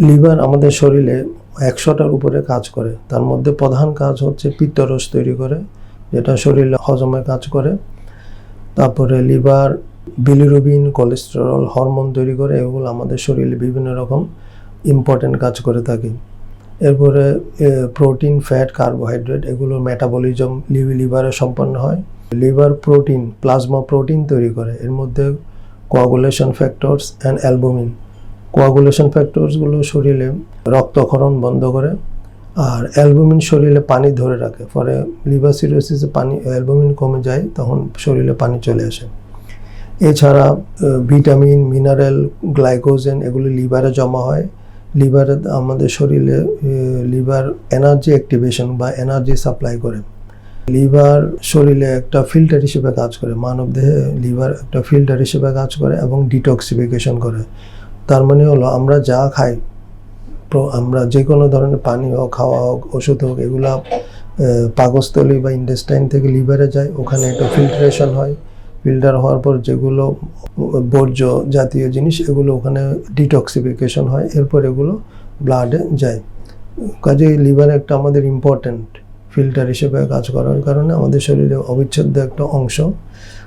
Liver আমাদের শরীরে 100টার উপরে কাজ করে। তার মধ্যে প্রধান কাজ হচ্ছে পিত্তরস তৈরি করে, যেটা শরীরে হজমে কাজ করে। তারপরে লিভার বিলিরুবিন, কোলেস্টেরল, হরমোন তৈরি করে। এগুলো আমাদের শরীরে বিভিন্ন রকম ইম্পর্টেন্ট কাজ করে থাকে। এরপরে প্রোটিন, ফ্যাট, কার্বোহাইড্রেট এগুলোর মেটাবলিজম লিভারে সম্পন্ন হয়। লিভার প্রোটিন, প্লাজমা প্রোটিন তৈরি করে। এর মধ্যে coagulation factors and albumin. Coagulation ফ্যাক্টরসগুলো শরীরে রক্তক্ষরণ বন্ধ করে, আর অ্যালবুমিন শরীরে পানি ধরে রাখে। ফলে লিভার সিরোসিসে অ্যালবুমিন কমে যায়, তখন শরীরে পানি চলে আসে। এছাড়া ভিটামিন, মিনারেল, গ্লাইকোজেন এগুলো লিভারে জমা হয়। লিভারে আমাদের শরীরে লিভার এনার্জি অ্যাক্টিভেশন বা এনার্জি সাপ্লাই করে। লিভার শরীরে একটা ফিল্টার হিসেবে কাজ করে। মানবদেহে লিভার একটা ফিল্টার হিসেবে কাজ করে এবং ডিটক্সিফিকেশন করে। তার মানে হলো আমরা যা খাই, আমরা যে কোনো ধরনের পানি হোক, খাওয়া হোক, ওষুধ হোক, এগুলা পাকস্থলী বা ইন্টেস্টাইন থেকে লিভারে যায়। ওখানে একটা ফিল্টারেশন হয়। ফিল্টার হওয়ার পর যেগুলো বর্জ্য জাতীয় জিনিস, এগুলো ওখানে ডিটক্সিফিকেশন হয়। এরপর এগুলো ব্লাডে যায়। কাজেই লিভার একটা আমাদের ইম্পর্ট্যান্ট ফিল্টার হিসেবে কাজ করার কারণে আমাদের শরীরে অবিচ্ছেদ্য একটা অংশ।